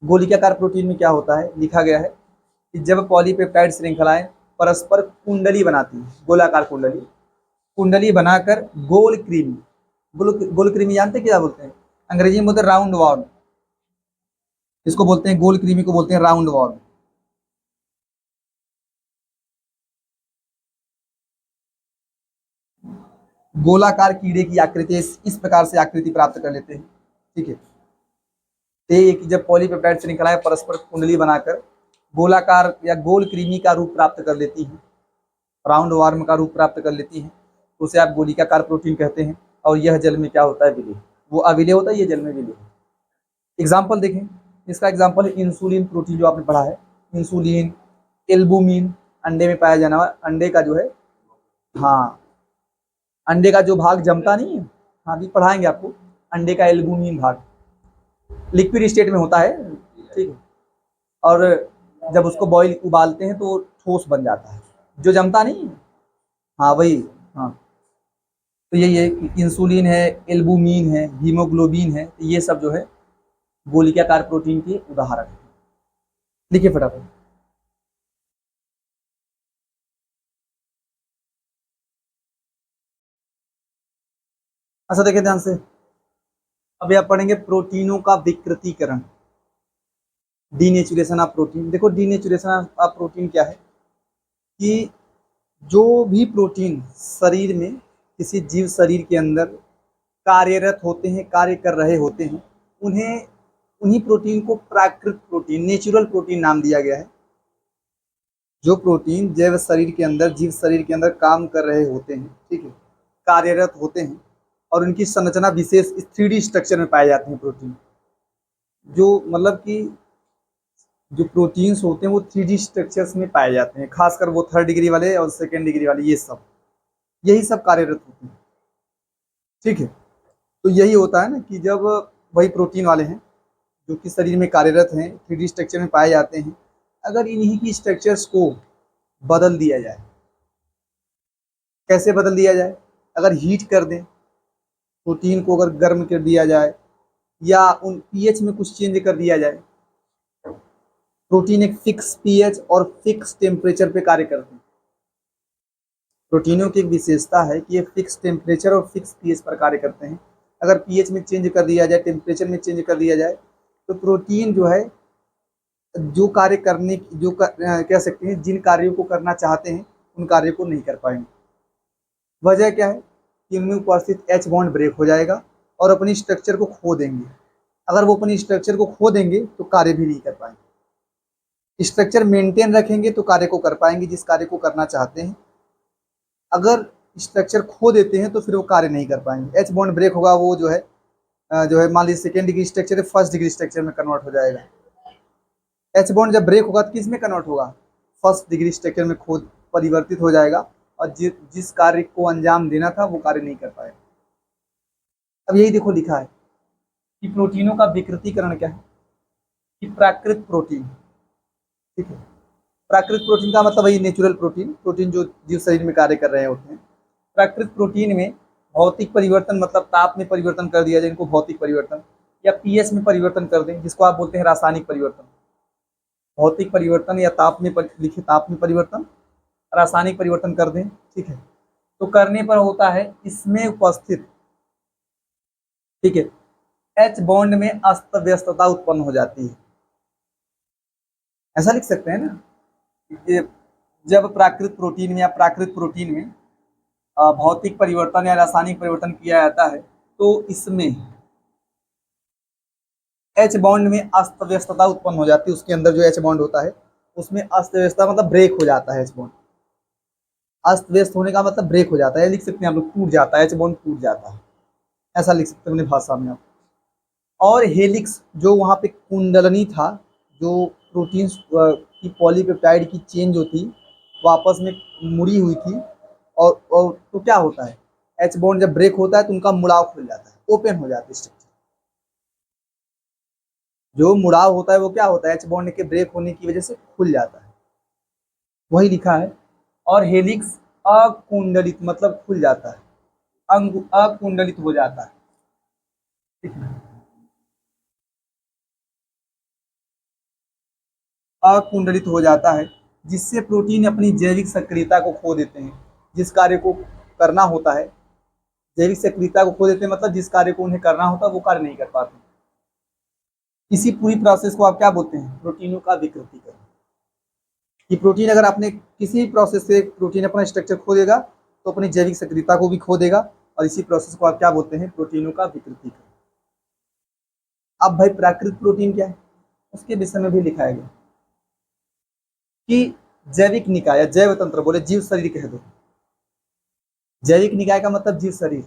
गोलिकाकार प्रोटीन में क्या होता है, लिखा गया है कि जब पॉलीपेप्टाइड श्रृंखलाएं परस्पर कुंडली बनाती हैं, गोलाकार कुंडली, कुंडली बनाकर गोल क्रीमी, गोल क्रीमी जानते क्या बोलते हैं? अंग्रेजी में बोलते हैं राउंड वॉर्म, इसको बोलते हैं गोल क्रीमी को बोलते हैं राउंड वॉर्म। गोलाकार कीड़े की आकृति इस प्रकार से आकृति प्राप्त कर लेते हैं, ठीक है। तो जब पॉलीपेप्टाइड श्रृंखलाएं परस्पर कुंडली बनाकर गोलाकार या गोल क्रीमी का रूप प्राप्त कर लेती हैं, राउंड वार्म का रूप प्राप्त कर लेती हैं, तो उसे आप गोलिकाकार प्रोटीन कहते हैं। और यह जल में क्या होता है? विलय, वो अविलय होता है, ये जल में विलय। एग्जाम्पल देखें, इसका एग्जाम्पल है इंसुलिन प्रोटीन, जो आपने पढ़ा है। इंसुलिन, एल्बुमिन, अंडे में पाया जाना, अंडे का जो है, हाँ अंडे का जो भाग जमता नहीं है, हाँ अभी पढ़ाएंगे आपको, अंडे का एल्बुमिन भाग लिक्विड स्टेट में होता है, ठीक है। और जब उसको बॉईल उबालते हैं तो ठोस बन जाता है, जो जमता नहीं है, हाँ वही, हाँ। तो यही है कि इंसुलिन है, एल्बुमिन है, हीमोग्लोबिन है, तो ये सब जो है गोलिकाकार प्रोटीन के उदाहरण है। लिखिए फटाफट। अच्छा देखिए ध्यान से, अभी आप पढ़ेंगे प्रोटीनों का विकृतीकरण, डीनेचुरेशन ऑफ प्रोटीन। देखो डीनेचुरेशन ऑफ प्रोटीन क्या है कि जो भी प्रोटीन शरीर में, किसी जीव शरीर के अंदर कार्यरत होते हैं, कार्य कर रहे होते हैं, उन्हें, उन्हीं प्रोटीन को प्राकृतिक प्रोटीन, नेचुरल प्रोटीन नाम दिया गया है। जो प्रोटीन जैव शरीर के अंदर, जीव शरीर के अंदर काम कर रहे होते हैं, ठीक है, कार्यरत होते हैं, और उनकी संरचना विशेष 3D स्ट्रक्चर में पाए जाते हैं प्रोटीन। जो मतलब कि जो प्रोटीन्स होते हैं वो 3D स्ट्रक्चर्स में पाए जाते हैं, खासकर वो 3rd डिग्री वाले और 2nd डिग्री वाले, ये सब, यही सब कार्यरत होते हैं, ठीक है। तो यही होता है ना कि जब वही प्रोटीन वाले हैं जो कि शरीर में कार्यरत हैं, 3D स्ट्रक्चर में पाए जाते हैं, अगर इन्हीं की स्ट्रक्चर्स को बदल दिया जाए, कैसे बदल दिया जाए? अगर हीट कर दें, प्रोटीन को अगर गर्म कर दिया जाए, या उन पीएच में कुछ चेंज कर दिया जाए, प्रोटीन एक फिक्स पीएच और फिक्स टेम्परेचर पे कार्य करते हैं। प्रोटीनों की एक विशेषता है कि ये फिक्स टेम्परेचर और फिक्स पीएच पर कार्य करते हैं। अगर पीएच में चेंज कर दिया जाए, टेम्परेचर में चेंज कर दिया जाए, तो प्रोटीन जो है, जो कार्य करने, कह सकते हैं जिन कार्यों को करना चाहते हैं उन कार्यों को नहीं कर पाएंगे। वजह क्या है कि इनमें उपस्थित एच बॉन्ड ब्रेक हो जाएगा और अपनी स्ट्रक्चर को खो देंगे। अगर वो अपनी स्ट्रक्चर को खो देंगे तो कार्य भी नहीं कर पाएंगे। स्ट्रक्चर मेंटेन रखेंगे तो कार्य को कर पाएंगे, जिस कार्य को करना चाहते हैं। अगर स्ट्रक्चर खो देते हैं तो फिर वो कार्य नहीं कर पाएंगे। एच बॉन्ड ब्रेक होगा, वो जो है मान लीजिए 2nd डिग्री स्ट्रक्चर है, 1st डिग्री स्ट्रक्चर में कन्वर्ट हो जाएगा। एच बॉन्ड जब ब्रेक होगा तो किस में कन्वर्ट होगा? 1st डिग्री स्ट्रक्चर में खुद परिवर्तित हो जाएगा, और जिस कार्य को अंजाम देना था वो कार्य नहीं कर पाएगा। अब यही देखो लिखा है कि प्रोटीनों का विकृतीकरण क्या है, कि प्राकृत प्रोटीन, ठीक है, प्राकृतिक प्रोटीन का मतलब वही नेचुरल प्रोटीन, प्रोटीन जो जीव शरीर में कार्य कर रहे होते हैं। प्राकृतिक प्रोटीन में भौतिक परिवर्तन मतलब ताप में परिवर्तन कर दिया जाए इनको भौतिक परिवर्तन, या पीएच में परिवर्तन कर दें जिसको आप बोलते हैं रासायनिक परिवर्तन। भौतिक परिवर्तन या ताप में लिखे ताप में परिवर्तन, रासायनिक परिवर्तन कर दें, ठीक है। तो करने पर होता है इसमें उपस्थित, ठीक है, एच बॉन्ड में अस्त व्यस्तता उत्पन्न हो जाती है। ऐसा लिख सकते हैं ना, ये जब प्राकृतिक प्रोटीन में या प्राकृतिक प्रोटीन में भौतिक परिवर्तन या रासायनिक परिवर्तन किया जाता है तो इसमें एच बॉन्ड में अस्त व्यस्तता उत्पन्न हो जाती है। उसके अंदर जो एच बॉन्ड होता है उसमें अस्त व्यस्तता मतलब ब्रेक हो जाता है। एच बॉन्ड अस्त व्यस्त होने का मतलब ब्रेक हो जाता है, लिख सकते हैं आप लोग, टूट जाता है, एच बॉन्ड टूट जाता है, ऐसा लिख सकते हैं अपनी भाषा में आप। और हेलिक्स जो वहाँ पे कुंडलनी था, जो प्रोटीन की पॉलीपेप्टाइड की चेन जो थी वो आपस में मुड़ी हुई थी, और तो क्या होता है, एच बॉन्ड जब ब्रेक होता है तो उनका मुड़ाव खुल जाता है, ओपन हो जाती है स्ट्रक्चर। जो मुड़ाव होता है वो क्या होता है, एच बॉन्ड के ब्रेक होने की वजह से खुल जाता है, वही लिखा है। और हेलिक्स अकुंडलित मतलब खुल जाता है, अंग अकुंडलित हो जाता है, ठीक है। अकुंडलित हो जाता है जिससे प्रोटीन अपनी जैविक सक्रियता को खो देते हैं। जिस कार्य को करना होता है, जैविक सक्रियता को खो देते हैं मतलब जिस कार्य को उन्हें करना होता है वो कार्य नहीं कर पाते। इसी पूरी प्रोसेस को आप क्या बोलते हैं, प्रोटीनों का विकृतीकरण। कि प्रोटीन अगर आपने किसी प्रोसेस से प्रोटीन अपना स्ट्रक्चर खो देगा तो अपनी जैविक सक्रियता को भी खो देगा, और इसी प्रोसेस को आप क्या बोलते हैं, प्रोटीनों का विकृतीकरण। अब भाई प्राकृतिक प्रोटीन क्या है, उसके विषय में भी लिखा गया कि जैविक निकाय या जैव तंत्र, बोले जीव शरीर कह दो। जैविक निकाय का मतलब जीव शरीर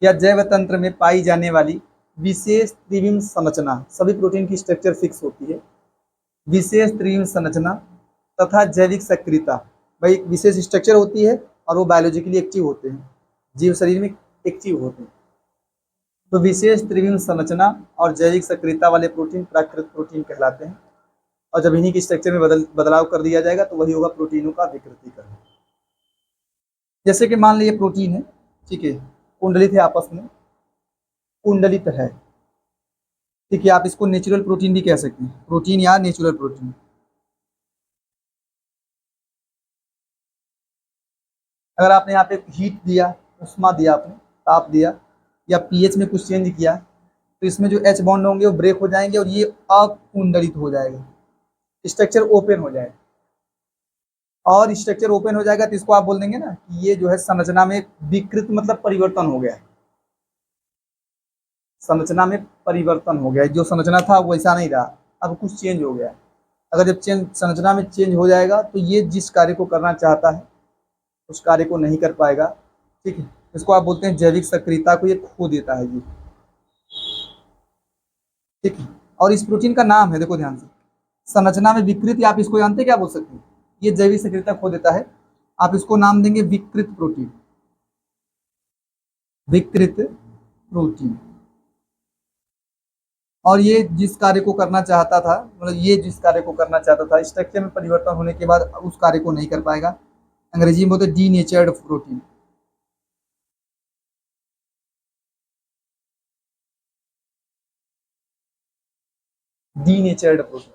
या जैव तंत्र में पाई जाने वाली विशेष त्रिविम संरचना। सभी प्रोटीन की स्ट्रक्चर फिक्स होती है। विशेष त्रिविम संरचना तथा जैविक सक्रियता, भाई एक विशेष स्ट्रक्चर होती है और वो बायोलॉजिकली एक्टिव होते हैं, जीव शरीर में एक्टिव होते हैं। तो विशेष त्रिविम संरचना और जैविक सक्रियता वाले प्रोटीन प्राकृतिक प्रोटीन कहलाते हैं। और जब इन्हीं की स्ट्रक्चर में बदलाव कर दिया जाएगा तो वही होगा प्रोटीनों का विकृतीकरण। जैसे कि मान लीजिए प्रोटीन है, ठीक है, कुंडलित है, आपस में कुंडलित है, ठीक है। आप इसको नेचुरल प्रोटीन भी कह सकते हैं, प्रोटीन या नेचुरल प्रोटीन। अगर आपने यहाँ पे हीट दिया, उष्मा दिया, आपने ताप दिया या पीएच में कुछ चेंज किया तो इसमें जो एच बॉन्ड होंगे वो ब्रेक हो जाएंगे और ये अकुंडलित हो जाएगा, स्ट्रक्चर ओपन हो जाएगा। और स्ट्रक्चर ओपन हो जाएगा तो इसको आप बोल देंगे ना कि ये जो है संरचना में विकृत मतलब परिवर्तन हो गया है। संरचना में परिवर्तन हो गया है, जो संरचना था वो वैसा नहीं रहा, अब कुछ चेंज हो गया है। अगर जब संरचना में चेंज हो जाएगा तो ये जिस कार्य को करना चाहता है उस कार्य को नहीं कर पाएगा, ठीक है। इसको आप बोलते हैं जैविक सक्रियता को ये खो देता है ये, ठीक है। और इस प्रोटीन का नाम है, देखो ध्यान से, संरचना में विकृत, आप इसको जानते हैं क्या बोल सकते हैं, ये जैविक सक्रियता खो देता है, आप इसको नाम देंगे विकृत प्रोटीन, विकृत प्रोटीन। और ये जिस कार्य को करना चाहता था, मतलब ये जिस कार्य को करना चाहता था स्ट्रक्चर में परिवर्तन होने के बाद उस कार्य को नहीं कर पाएगा। अंग्रेजी में बोलते डीनेचर्ड प्रोटीन। डीनेचर्ड प्रोटीन,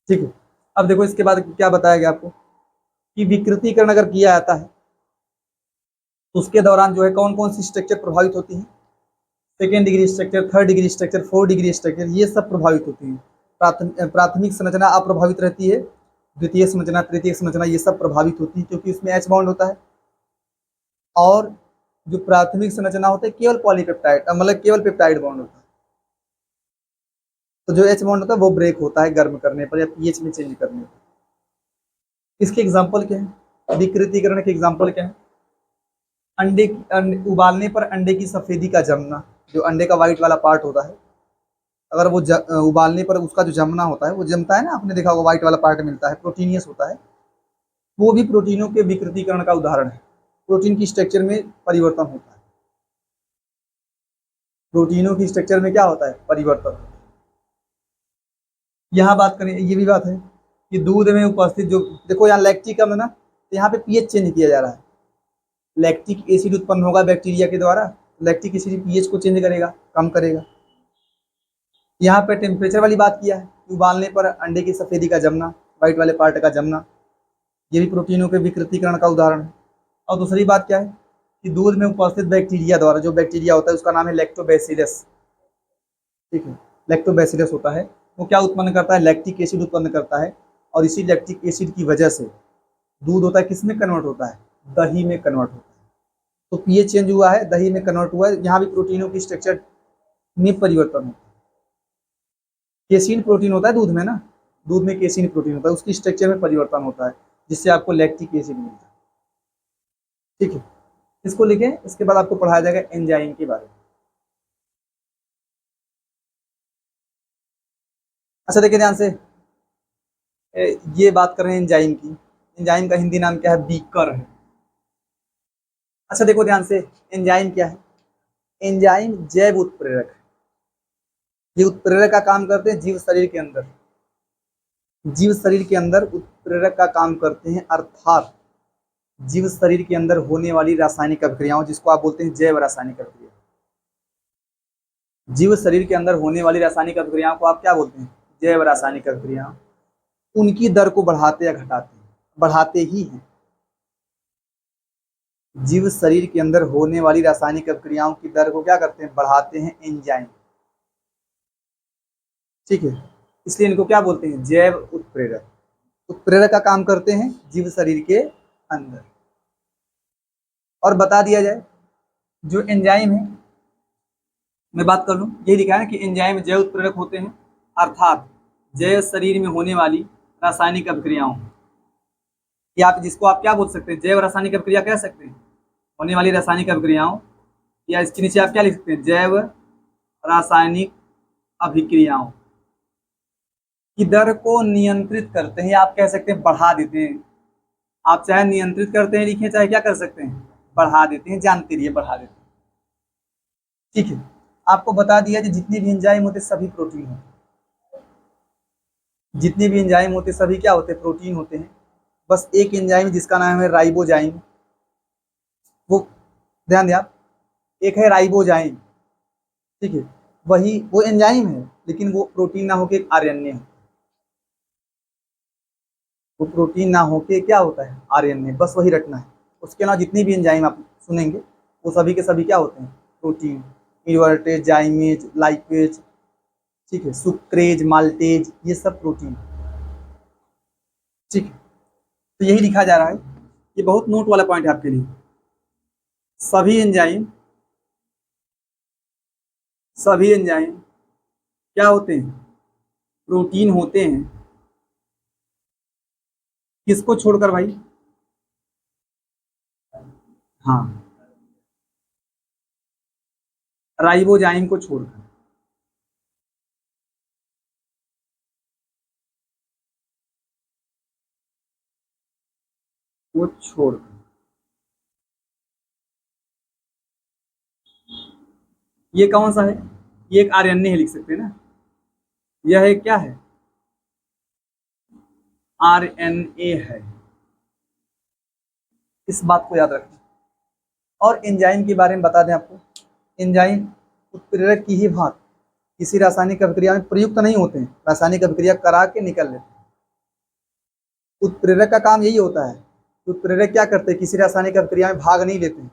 ठीक है। अब देखो इसके बाद क्या बताया गया आपको कि विकृतीकरण अगर किया जाता है तो उसके दौरान जो है कौन कौन सी स्ट्रक्चर प्रभावित होती है, second degree structure, third degree structure, fourth degree structure, ये सब प्रभावित होती है। प्राथमिक संरचना अप्रभावित रहती है, द्वितीय संरचना, तृतीय संरचना, ये सब प्रभावित होती है क्योंकि इसमें एच बॉन्ड होता है। और जो प्राथमिक संरचना होता है केवल पॉलीपेप्टाइड मतलब केवल पेप्टाइड बॉन्ड होता है। तो जो एच बॉन्ड होता है वो ब्रेक होता है गर्म करने पर या पीएच में चेंज करने पर। इसके एग्जाम्पल क्या है, विकृतीकरण के एग्जाम्पल क्या है, उबालने पर अंडे की सफेदी का जमना, जो अंडे का व्हाइट वाला पार्ट होता है, अगर वो उबालने पर उसका जो जमना होता है वो जमता है ना, आपने देखा होगा व्हाइट वाला पार्ट मिलता है, प्रोटीनियस होता है, वो भी प्रोटीनों के विकृतीकरण का उदाहरण है। प्रोटीन की स्ट्रक्चर में परिवर्तन होता है, प्रोटीनों की स्ट्रक्चर में क्या होता है, परिवर्तन। यहाँ बात करें, ये भी बात है कि दूध में उपस्थित जो, देखो यहाँ लैक्टिक अम्ल ना, तो यहाँ पे पीएच चेंज किया जा रहा है। लैक्टिक एसिड उत्पन्न होगा बैक्टीरिया के द्वारा, लैक्टिक एसिड पीएच को चेंज करेगा, कम करेगा। यहाँ पे टेम्परेचर वाली बात किया है, उबालने पर अंडे की सफेदी का जमना, व्हाइट वाले पार्ट का जमना, ये भी प्रोटीनों के विकृतीकरण का उदाहरण है। और दूसरी बात क्या है कि दूध में उपस्थित बैक्टीरिया द्वारा, जो बैक्टीरिया होता है उसका नाम है लैक्टोबैसिलस, ठीक है, लैक्टोबैसिलस होता है, वो क्या उत्पन्न करता है, लैक्टिक एसिड उत्पन्न करता है। और इसी लैक्टिक एसिड की वजह से दूध होता है किस में कन्वर्ट होता है, दही में कन्वर्ट होता है। तो पीएच चेंज हुआ है, दही में कन्वर्ट हुआ है, यहाँ भी प्रोटीनों की स्ट्रक्चर में परिवर्तन होता है। केसीन प्रोटीन होता है दूध में ना, दूध में केसीन प्रोटीन होता है, उसकी स्ट्रक्चर में परिवर्तन होता है, जिससे आपको लैक्टिक एसिड मिलता है, ठीक है। इसको लिखें, इसके बाद आपको पढ़ाया जाएगा एंजाइम के बारे में। अच्छा देखिए ध्यान से, ये बात कर रहे हैं एंजाइम की। एंजाइम का हिंदी नाम क्या है, बीकर है। अच्छा देखो ध्यान से, एंजाइम क्या है, एंजाइम जैव उत्प्रेरक है। ये उत्प्रेरक का काम करते हैं जीव शरीर के अंदर, जीव शरीर के अंदर उत्प्रेरक का काम करते हैं, अर्थात जीव शरीर के अंदर होने वाली रासायनिक अभिक्रियाओं, जिसको आप बोलते हैं जैव रासायनिक अभिक्रिया। जीव शरीर के अंदर होने वाली रासायनिक अभिक्रियाओं को आप क्या बोलते हैं, जैव रासायनिक अभिक्रिया। उनकी दर को बढ़ाते या घटाते हैं, बढ़ाते ही हैं। जीव शरीर के अंदर होने वाली रासायनिक अभिक्रियाओं की दर को क्या करते हैं, बढ़ाते हैं एंजाइम, ठीक है। इसलिए इनको क्या बोलते हैं, जैव उत्प्रेरक। उत्प्रेरक का काम करते हैं जीव शरीर के अंदर। और बता दिया जाए, जो एंजाइम है, मैं बात कर लूँ, यही लिखा है कि एंजाइम जैव उत्प्रेरक होते हैं, अर्थात जैव शरीर में होने वाली रासायनिक अभिक्रियाओं, या आप जिसको आप क्या बोल सकते हैं, जैव रासायनिक अभिक्रिया कह सकते हैं, होने वाली रासायनिक अभिक्रियाओं, या इसके नीचे आप क्या लिख सकते हैं, जैव रासायनिक अभिक्रियाओं की दर को नियंत्रित करते हैं, या आप कह सकते हैं बढ़ा देते हैं। आप चाहे नियंत्रित करते हैं लिखें, चाहे क्या कर सकते हैं, बढ़ा देते हैं, जानते रहिए बढ़ा देते हैं, ठीक है। आपको बता दिया कि जितने भी एंजाइम होते सभी प्रोटीन होते, जितने भी एंजाइम होते सभी क्या होते, प्रोटीन होते हैं। बस एक एंजाइम जिसका नाम है राइबोजाइम, वो ध्यान दें आप, एक है राइबोजाइम, ठीक है, वही वो एंजाइम है, लेकिन वो प्रोटीन ना होके आरएनए है। वो प्रोटीन ना होके क्या होता है, आरएनए, बस वही रटना है। उसके अलावा जितनी भी एंजाइम आप सुनेंगे वो सभी के सभी क्या होते हैं, प्रोटीन। इन्वर्टेज, जाइमेज, लाइपेज, ठीक है, सुक्रेज, माल्टेज, ये सब प्रोटीन, ठीक है। तो यही लिखा जा रहा है, ये बहुत नोट वाला पॉइंट है आपके लिए। सभी एंजाइम, सभी एंजाइम क्या होते हैं, प्रोटीन होते हैं। किसको छोड़कर भाई, हाँ, राइबोजाइम को छोड़कर। वो छोड़कर, ये कौन सा है, ये एक आरएनए है, लिख सकते हैं ना, यह एक क्या है, आरएनए है। इस बात को याद रखें। और एंजाइम के बारे में बता दें आपको, एंजाइम उत्प्रेरक की ही भांति किसी रासायनिक अभिक्रिया में प्रयुक्त नहीं होते हैं, रासायनिक अभिक्रिया करा के निकल लेते हैं। उत्प्रेरक का काम यही होता है, उत्प्रेरक क्या करते हैं, किसी रासायनिक अभिक्रिया में भाग नहीं लेते हैं,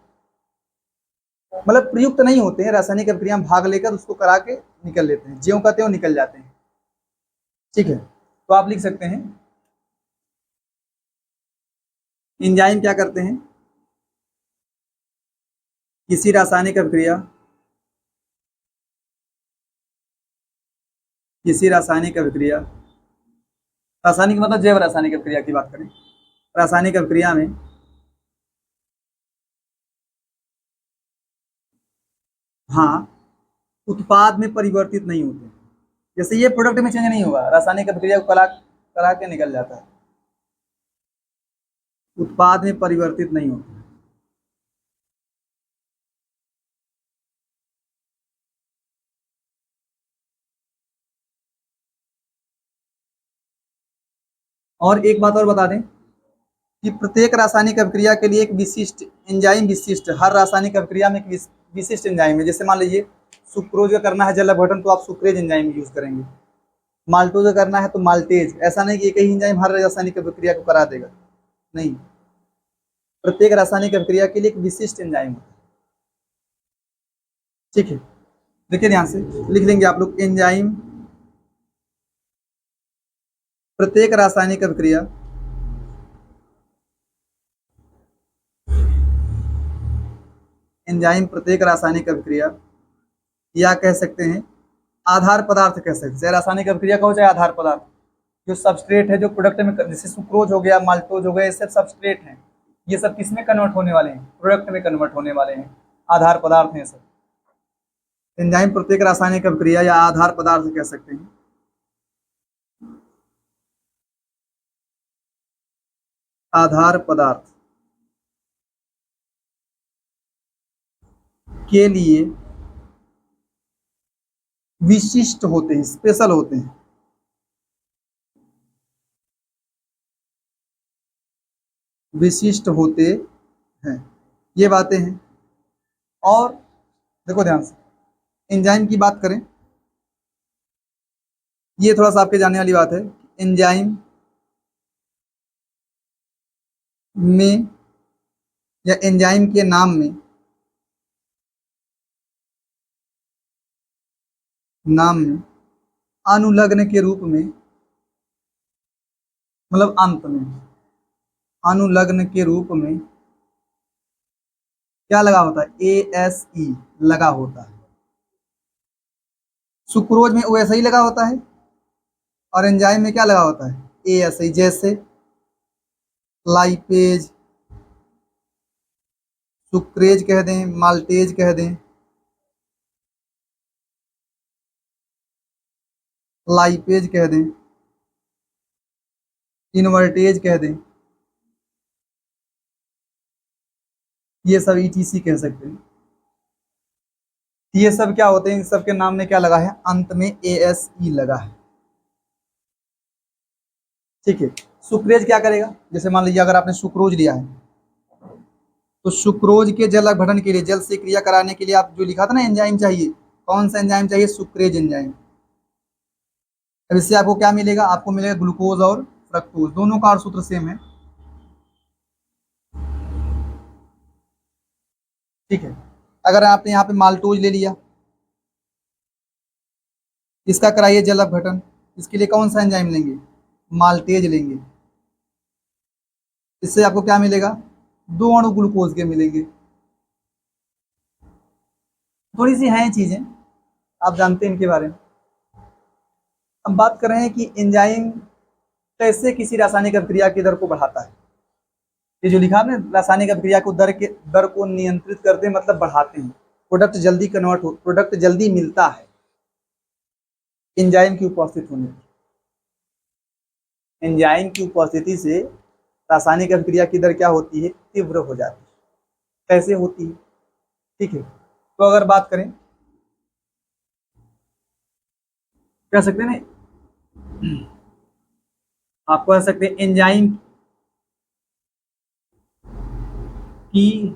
मतलब प्रयुक्त नहीं होते हैं, रासायनिक अभिक्रिया में भाग लेकर उसको करा के निकल लेते हैं, ज्यों का त्यों निकल जाते हैं, ठीक है। तो आप लिख सकते हैं, एंजाइम क्या करते हैं, किसी रासायनिक अभिक्रिया, किसी रासायनिक अभिक्रिया, रासायनिक मतलब जैव रासायनिक अभिक्रिया की बात करें, रासायनिक अभिक्रिया में हाँ उत्पाद में परिवर्तित नहीं होते। जैसे ये प्रोडक्ट में चेंज नहीं होगा, रासायनिक अभिक्रिया को करा करा के निकल जाता है, उत्पाद में परिवर्तित नहीं होता। और एक बात और बता दें कि प्रत्येक रासायनिक अभिक्रिया के लिए एक विशिष्ट एंजाइम विशिष्ट, हर रासायनिक अभिक्रिया में एक विशिष्ट एंजाइम है। जैसे मान लीजिए सुक्रोज का करना है जल अपघटन तो आप सुक्रेज एंजाइम यूज करेंगे, माल्टोज का करना है तो माल्टेज। ऐसा नहीं कि एक ही एंजाइम हर रासायनिक अभिक्रिया को करा देगा, नहीं, प्रत्येक रासायनिक अभिक्रिया के लिए एक विशिष्ट एंजाइम होता है। ठीक है, देखिए ध्यान से लिख लेंगे आप लोग, एंजाइम प्रत्येक रासायनिक अभिक्रिया एंजाइम प्रत्येक रासायनिक अभिक्रिया, या कह सकते हैं आधार पदार्थ कह सकते हैं, चाहे रासायनिक अभिक्रिया का हो चाहे आधार पदार्थ, जो सबस्ट्रेट है जो प्रोडक्ट में, जैसे सुक्रोज हो गया, माल्टोज हो गया, ये सब सबस्ट्रेट हैं। ये सब किस में कन्वर्ट होने वाले हैं? प्रोडक्ट में कन्वर्ट होने वाले हैं, आधार पदार्थ हैं सब। एंजाइम प्रत्येक रासायनिक अभिक्रिया या आधार पदार्थ कह सकते हैं। आधार पदार्थ के लिए विशिष्ट होते हैं, स्पेशल होते हैं। विशिष्ट होते हैं, ये बातें हैं। और देखो ध्यान से, एंजाइम की बात करें, ये थोड़ा सा आपके जानने वाली बात है। एंजाइम में या एंजाइम के नाम में अनुलग्न के रूप में, मतलब अंत में अनुलग्न के रूप में क्या लगा होता है? ASE लगा होता है। सुक्रोज में OSI लगा होता है और एंजाइम में क्या लगा होता है? ASI। जैसे लाइपेज, सुक्रेज कह दें, माल्टेज कह दें, लाइपेज कह दें, इनवर्टेज कह दें, ये सब ETC कह सकते हैं। ये सब क्या होते हैं? इन सब के नाम में क्या लगा है? अंत में ASE लगा है। ठीक है, सुक्रेज क्या करेगा? जैसे मान लीजिए अगर आपने सुक्रोज लिया है तो सुक्रोज के जल अपघटन के लिए, जल से क्रिया कराने के लिए आप जो लिखा था ना एंजाइम चाहिए, कौन सा एंजाइम चाहिए? Sucrase enzyme. अब इससे आपको क्या मिलेगा? आपको मिलेगा ग्लूकोज और फ्रक्टोज, दोनों का सूत्र सेम है। ठीक है, अगर आपने यहाँ पे माल्टोज ले लिया, इसका कराइए जल अपघटन, इसके लिए कौन सा एंजाइम लेंगे? माल्टेज लेंगे। इससे आपको क्या मिलेगा? दो अणु ग्लूकोज के मिलेंगे। थोड़ी सी हैं चीजें, आप जानते हैं इनके बारे में। हम बात कर रहे हैं कि एंजाइम कैसे किसी रासायनिक अभिक्रिया की दर को बढ़ाता है। ये जो लिखा है ना, रासायनिक अभिक्रिया को दर को नियंत्रित करते हैं, मतलब बढ़ाते हैं, प्रोडक्ट जल्दी कन्वर्ट हो, प्रोडक्ट जल्दी मिलता है एंजाइम की उपस्थित होने से। एंजाइम की उपस्थिति से रासायनिक अभिक्रिया की दर क्या होती है? तीव्र हो जाती है। कैसे होती है? ठीक है, तो अगर बात करें, कह सकते हैं ना, आप कह सकते हैं एंजाइम की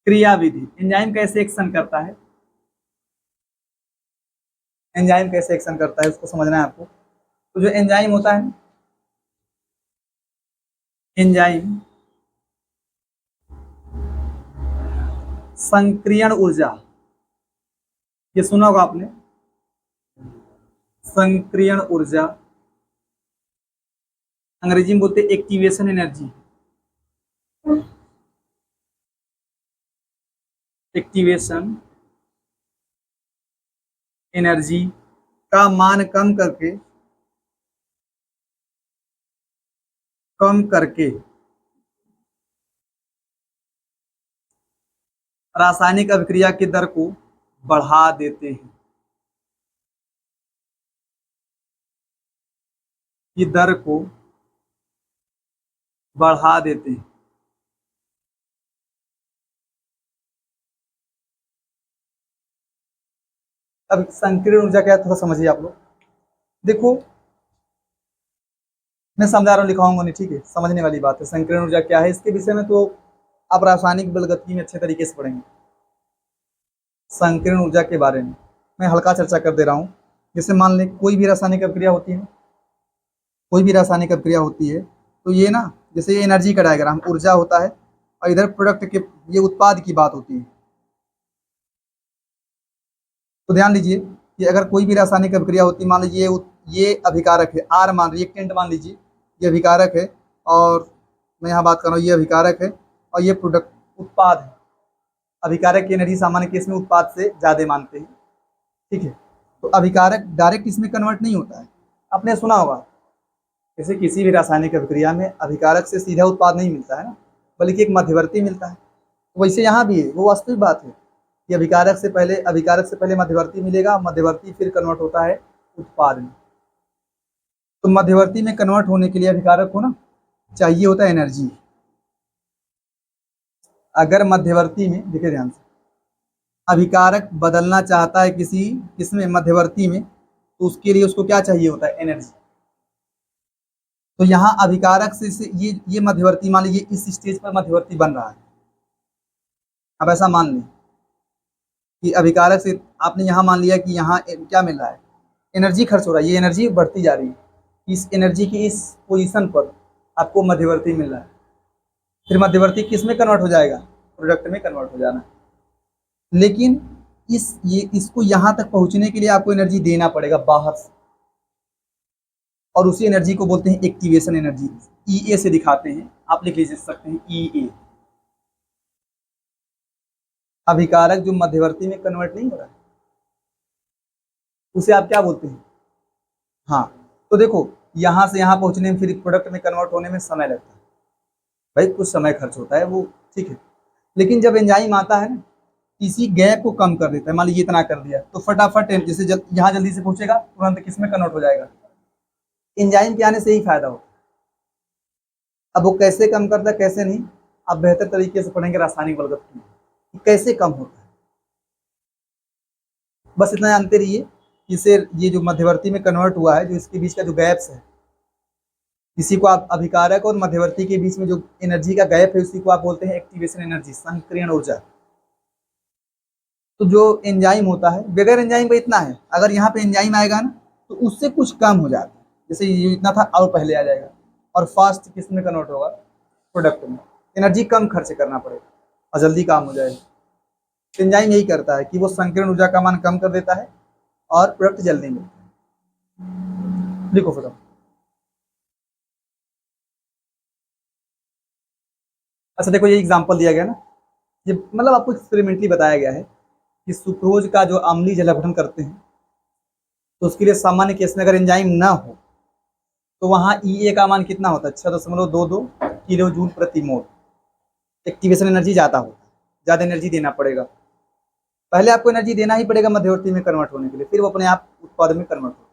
क्रियाविधि, एंजाइम कैसे एक्शन करता है, एंजाइम कैसे एक्शन करता है उसको समझना है आपको। तो जो एंजाइम होता है, एंजाइम संक्रियण ऊर्जा, ये सुना होगा आपने, संक्रियण ऊर्जा, अंग्रेजी में बोलते हैं एक्टिवेशन एनर्जी। एक्टिवेशन एनर्जी का मान कम करके रासायनिक अभिक्रिया की दर को बढ़ा देते हैं। की दर को बढ़ा देते हैं। अब संकीर्ण ऊर्जा क्या है थोड़ा समझिए आप लोग। देखो मैं समझा रहा हूँ, लिखाऊंगा नहीं, ठीक है, समझने वाली बात है। संकीर्ण ऊर्जा क्या है इसके विषय में तो आप रासायनिक बलगति में अच्छे तरीके से पढ़ेंगे। संकीर्ण ऊर्जा के बारे में मैं हल्का चर्चा कर दे रहा हूँ। जैसे मान लें कोई भी रासायनिक अभिक्रिया होती है, कोई भी रासायनिक अभिक्रिया होती है तो ये ना, जैसे ये एनर्जी का डायग्राम, ऊर्जा होता है और इधर प्रोडक्ट के, ये उत्पाद की बात होती है। तो ध्यान दीजिए कि अगर कोई भी रासायनिक अभिक्रिया होती है, मान लीजिए ये अभिकारक है, आर मान रिएक्टेंट मान लीजिए, ये अभिकारक है और मैं यहाँ बात कर रहा हूँ, ये अभिकारक है और ये प्रोडक्ट उत्पाद है। अभिकारक की एनर्जी सामान्य केस में उत्पाद से ज़्यादा मानते हैं, ठीक है। तो अभिकारक डायरेक्ट इसमें कन्वर्ट नहीं होता है, आपने सुना होगा। जैसे किसी भी रासायनिक अभिक्रिया में अभिकारक से सीधा उत्पाद नहीं मिलता है ना, बल्कि एक मध्यवर्ती मिलता है। तो वैसे यहाँ भी है, वो वास्तविक बात है कि अभिकारक से पहले मध्यवर्ती मिलेगा, मध्यवर्ती फिर कन्वर्ट होता है उत्पाद में। तो मध्यवर्ती में कन्वर्ट होने के लिए अभिकारक को ना चाहिए होता है एनर्जी। अगर मध्यवर्ती में, देखिए ध्यान से, अभिकारक बदलना चाहता है किसमें, मध्यवर्ती में, तो उसके लिए उसको क्या चाहिए होता है, एनर्जी। तो यहाँ अभिकारक से ये मध्यवर्ती, मान लीजिए इस स्टेज पर मध्यवर्ती बन रहा है। अब ऐसा मान लें कि अभिकारक से आपने यहाँ मान लिया कि यहाँ क्या मिल रहा है, एनर्जी खर्च हो रहा है, ये एनर्जी बढ़ती जा रही है। इस एनर्जी की इस पोजीशन पर आपको मध्यवर्ती मिल रहा है। फिर मध्यवर्ती किस में कन्वर्ट हो जाएगा, प्रोडक्ट में कन्वर्ट हो जाना। लेकिन इसको यहाँ तक पहुँचने के लिए आपको एनर्जी देना पड़ेगा बाहर से, और उसी एनर्जी को बोलते हैं एक्टिवेशन एनर्जी। ई ए से दिखाते हैं, आप लिख लीजिए सकते हैं ई ए। अभिकारक जो मध्यवर्ती में कन्वर्ट नहीं हो रहा है उसे आप क्या बोलते हैं, हाँ। तो देखो यहाँ से यहाँ पहुँचने में, फिर प्रोडक्ट में कन्वर्ट होने में समय लगता है, भाई कुछ समय खर्च होता है वो, ठीक है। लेकिन जब एंजाइम आता है ना, इसी गैप को कम कर देता है। मान लीजिए इतना कर दिया तो फटाफट जैसे यहाँ जल्दी से पहुँचेगा, तुरंत किस में कन्वर्ट हो जाएगा, एंजाइम के आने से ही फायदा होता है। अब वो कैसे कम करता है कैसे नहीं, आप बेहतर तरीके से पढ़ेंगे रासायनिक बलगति कैसे कम होता है। बस इतना जानते रहिए, इसे ये जो मध्यवर्ती में कन्वर्ट हुआ है, जो इसके बीच का जो गैप्स है, इसी को आप अभिकारक और मध्यवर्ती के बीच में जो एनर्जी का गैप है, उसी को आप बोलते हैं एक्टिवेशन एनर्जी, संकीर्ण ऊर्जा। तो जो एंजाइम होता है, बगैर एंजाइम का इतना है, अगर यहाँ पे एंजाइम आएगा ना तो उससे कुछ कम हो जाता है। जैसे ये इतना था और पहले आ जाएगा, और फास्ट किस में कन्वर्ट होगा, प्रोडक्ट में। एनर्जी कम खर्च करना पड़ेगा और जल्दी काम हो जाएगा। एंजाइम यही करता है कि वो संकीर्ण ऊर्जा का मान कम कर देता है और प्रोडक्ट जल्दी मिलता है। लिखो फिर। अच्छा देखो, ये एग्जांपल दिया गया ना, ये मतलब आपको एक्सपेरिमेंटली बताया गया है कि सुक्रोज का जो अम्लीय जल अपघटन करते हैं, तो उसके लिए सामान्य केस में अगर एंजाइम ना हो तो वहाँ ई ए का मान कितना होता है, 6.22 किलो जूल प्रति मोल। एक्टिवेशन एनर्जी ज़्यादा होता है, ज़्यादा एनर्जी देना पड़ेगा। पहले आपको एनर्जी देना ही पड़ेगा मध्यवर्ती में कन्वर्ट होने के लिए, फिर वो अपने आप उत्पाद में कन्वर्ट हो,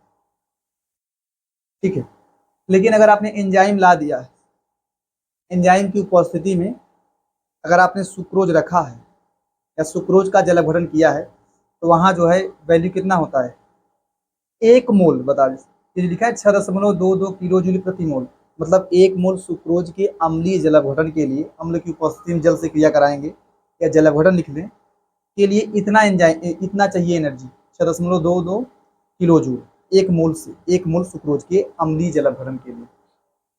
ठीक है। लेकिन अगर आपने एंजाइम ला दिया है, एंजाइम की उपस्थिति में अगर आपने सुक्रोज रखा है या सुक्रोज का जल अपघटन किया है, तो वहाँ जो है वैल्यू कितना होता है, 1 मोल, बता दीजिए लिखा है 6.22 किलो जूल प्रति मोल। मतलब 1 मोल सुक्रोज के अम्लीय जल अपघटन के लिए, अम्ल की उपस्थिति में जल से क्रिया कराएंगे या जल अपघटन लिख लें, के लिए इतना एंजाइम, इतना चाहिए एनर्जी, 6.22 किलो जूल 1 मोल से, 1 मोल सुक्रोज के अम्लीय जल अपघटन के लिए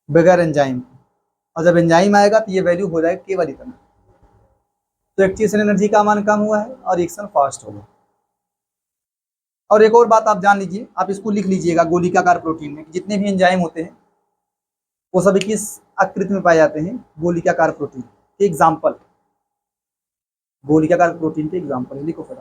बगैर एंजाइम। और जब एंजाइम आएगा तो ये वैल्यू हो जाएगा केवल इतना। तो एक्टिवेशन एनर्जी का मान कम हुआ है और रिएक्शन फास्ट होगा। और एक और बात आप जान लीजिए, आप इसको लिख लीजिएगा, गोलिकाकार प्रोटीन में जितने भी एंजाइम होते हैं वो सभी किस आकृति में पाए जाते हैं, गोलिकाकार प्रोटीन के एग्जाम्पल, गोलिकाकार प्रोटीन के एग्जाम्पल लिखो फिर।